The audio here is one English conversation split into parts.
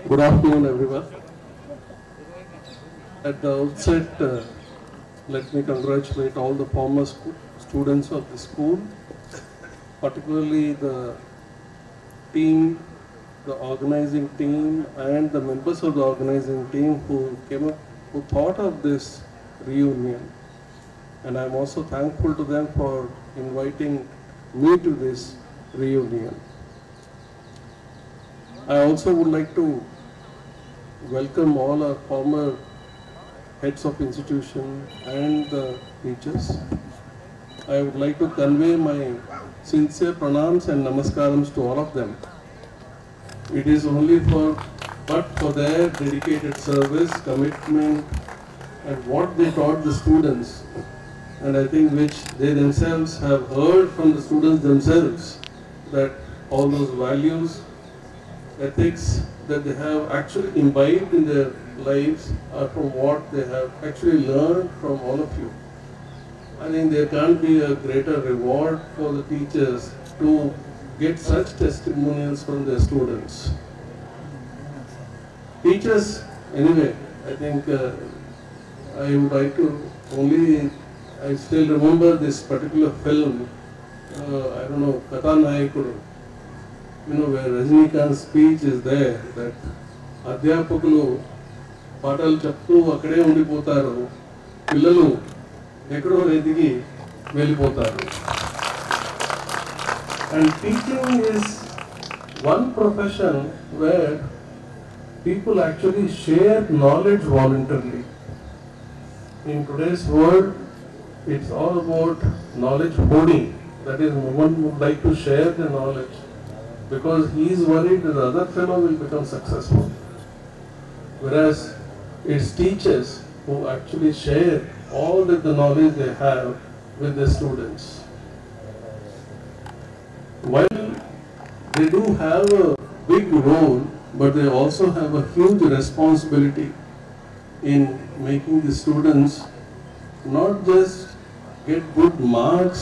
Good afternoon, everyone. At the outset, let me congratulate all the former students of the school, particularly the team, the organizing team, and the members of the organizing team who came up, who thought of this reunion. And I'm also thankful to them for inviting me to this reunion. I also would like to welcome all our former heads of institution and the teachers. I would like to convey my sincere pranams and namaskarams to all of them. It is only but for their dedicated service, commitment, and what they taught the students, and I think which they themselves have heard from the students themselves, that all those values, ethics that they have actually imbibed in their lives are from what they have actually learned from all of you. I think there can't be a greater reward for the teachers to get such testimonials from their students. Teachers, anyway, I think I would like to I still remember this particular film, I don't know, Kathanayakulu, where Rajnikant's speech is there, that Adhyapakulu పాటలు చెప్తూ అక్కడే ఉండిపోతారు, పిల్లలు ఎక్కడో ఎదిగి వెళ్ళిపోతారు. And teaching is one profession where people actually share knowledge voluntarily. In today's world, it's all about knowledge hoarding. That is, no one would like to share the knowledge because he is worried that the other fellow will become successful. Whereas it's teachers who actually share all the knowledge they have with the students. While they do have a big role, but they also have a huge responsibility in making the students not just get good marks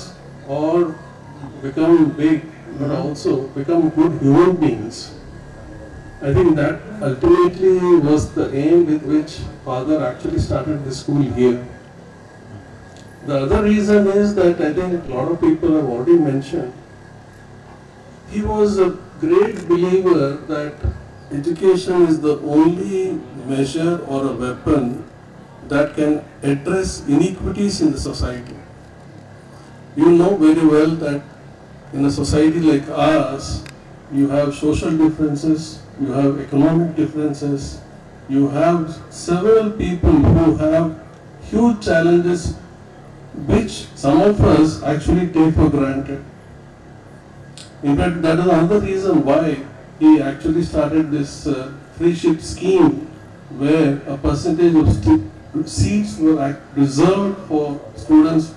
or become big, but also become good human beings. I think that ultimately was the aim with which Father actually started the school here. The other reason is that I think a lot of people have already mentioned, he was a great believer that education is the only measure or a weapon that can address inequities in the society. You know very well that in a society like ours, you have social differences, you have economic differences, you have several people who have huge challenges which some of us actually take for granted. In fact, that is another reason why he actually started this free ship scheme where a percentage of seats were reserved for students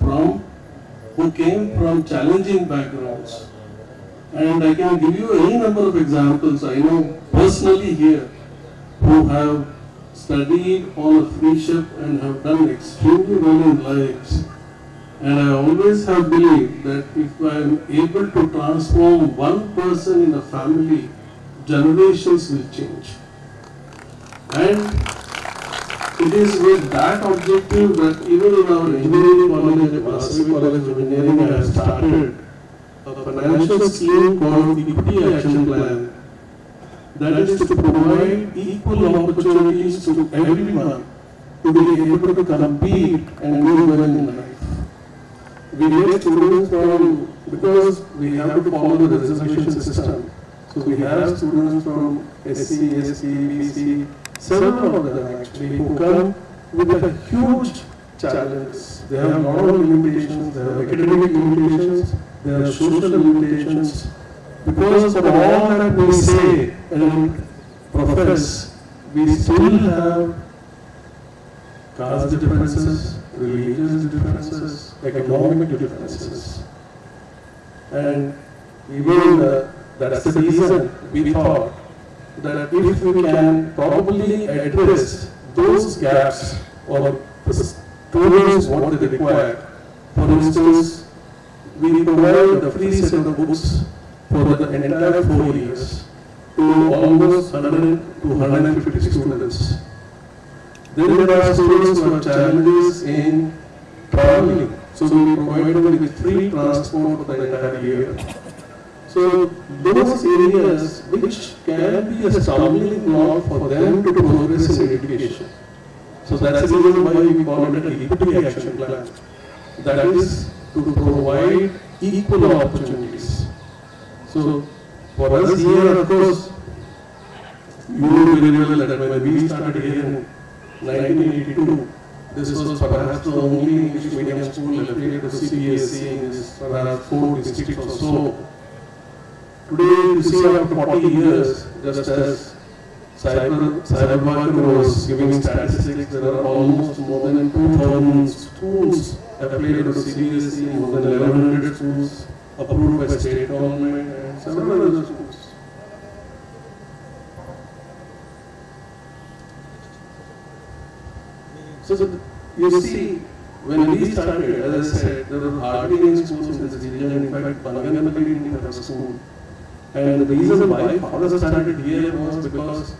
who came from challenging backgrounds. And I can give you any number of examples. I know personally here who have studied on a free ship and have done extremely well in lives. And I always have believed that if I am able to transform one person in a family, generations will change. And it is with that objective that even in our engineering college, Vasavi College of Engineering, I have started a financial scheme called Equity Action Plan. That is to provide equal opportunities to everyone to be able to compete and do well in life. We get students because we have to follow the reservation system. So we have students from SC, ST, BC, several of them actually, who come with a huge challenge. They have a lot of limitations, they have academic limitations, they have social limitations. Because of all that we say and profess, we still have caste differences, religious differences, economic differences. And even that's the reason we thought that if we can probably address those gaps or the students what they require. For instance, we provide a free set of books for the entire 4 years. to almost 100 to 150 students. Then there are students who have challenges in traveling. So we provide them with free transport for the entire year. So those areas which can be a stumbling block for them to progress in education. So that's the reason why we call it an equity action plan. That is to provide equal opportunities. So for us here, of course, you know very well that when we started here in 1982, this was perhaps the only English medium school affiliated to CBSE in this perhaps 4 districts or so. Today, you see after 40 years, just as Cyberwalker was giving statistics, there are almost more than 2,000 schools affiliated to CBSE, more than 1,100 schools approved by state government and several other schools. So you see, when we started, as I said, there were hardly any schools in this region. In fact, Pendekanti didn't have a school. And the reason why father started here was because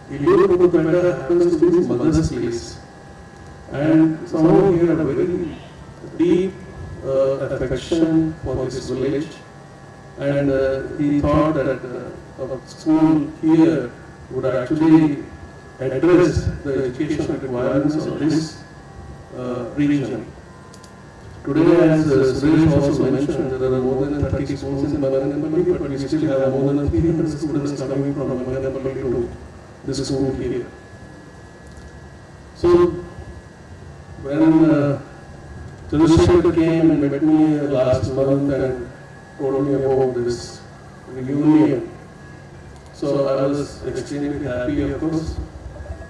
Iliyopeta happens to be his mother's place. And somehow he had a very deep affection for this village. And he thought that a school here would actually address the educational requirements of this region. Today, as Suresh also mentioned, there are more than 30 schools in Pendekanti, but we still have more than 300 students coming from Pendekanti to this school here. So, when Chandrasekhar came and met me last month and told me about this reunion, so I was extremely happy, of course.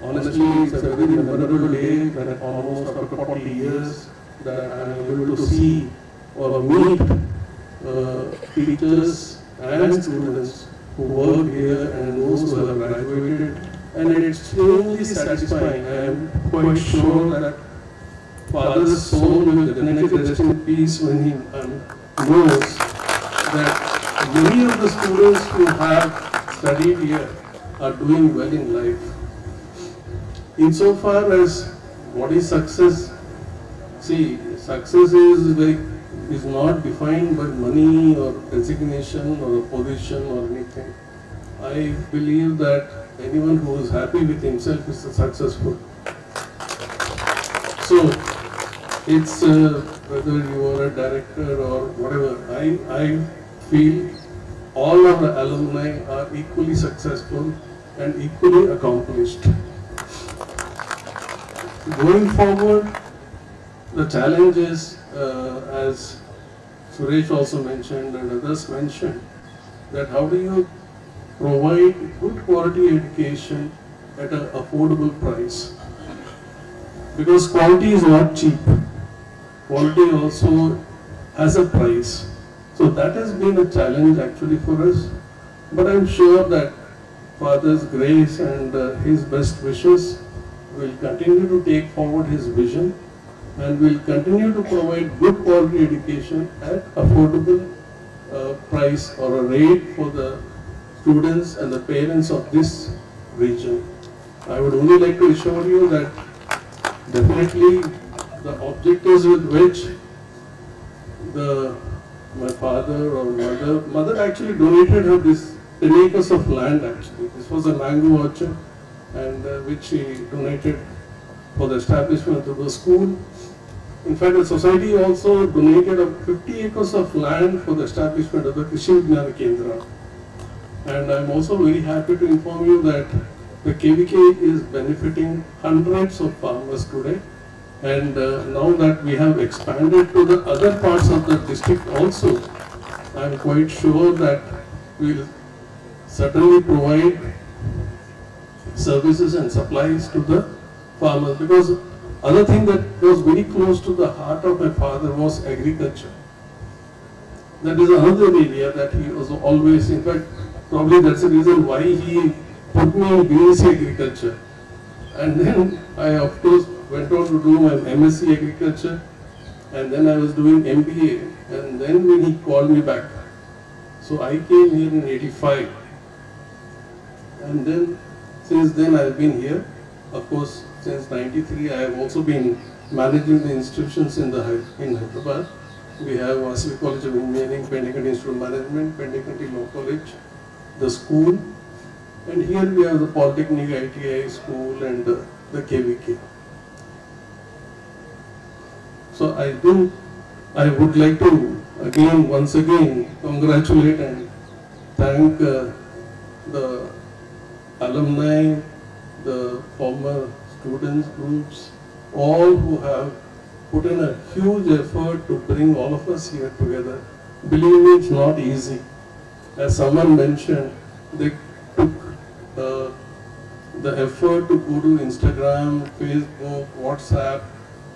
Honestly, it's a very memorable day that almost after 40 years that I am able to see or meet teachers and students who work here and those who have graduated, and it's extremely satisfying. I am quite sure that Father's soul will definitely rest in peace when he knows that many of the students who have studied here are doing well in life. Insofar as what is success, see, success is not defined by money or designation or position or anything. I believe that anyone who is happy with himself is successful. So, it's whether you are a director or whatever, I feel all of the alumni are equally successful and equally accomplished. Going forward, the challenge is, as Suresh also mentioned and others mentioned, that how do you provide good quality education at an affordable price? Because quality is not cheap. Quality also has a price. So that has been a challenge actually for us. But I'm sure that Father's grace and his best wishes will continue to take forward his vision and will continue to provide good quality education at affordable price or a rate for the students and the parents of this region. I would only like to assure you that definitely the objectives with which my father or mother actually donated her this 10 acres of land actually. This was a mango orchard and which she donated for the establishment of the school. In fact, the society also donated 50 acres of land for the establishment of the Krishi Vijnana Kendra. And I'm also very happy to inform you that the KVK is benefiting hundreds of farmers today. And now that we have expanded to the other parts of the district also, I'm quite sure that we'll certainly provide services and supplies to the farmers. Because other thing that was very close to the heart of my father was agriculture. That is another area that he was always, in fact, probably that's the reason why he put me in BSc agriculture. And then I of course went on to do my MSc agriculture, and then I was doing MBA, and then when he called me back. So I came here in '85, And then, since then I've been here. Of course, since '93 I have also been managing the institutions in Hyderabad. We have Vasavi College of Engineering, Pendekanti Institute of Management, Pendekanti Law College, the school, and here we have the Polytechnic ITI school and the KVK. So I would like to once again congratulate and thank the alumni, the former students groups, all who have put in a huge effort to bring all of us here together. Believe me, it's not easy. As someone mentioned, they took the effort to go to Instagram, Facebook, WhatsApp,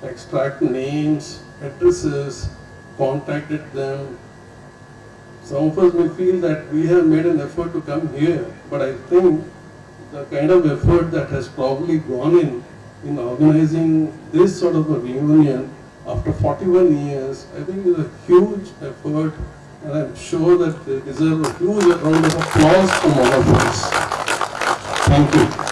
extract names, addresses, contacted them. Some of us may feel that we have made an effort to come here, but I think the kind of effort that has probably gone in organizing this sort of a reunion after 41 years, I think is a huge effort, and I'm sure that they deserve a huge round of applause from all of us. Thank you.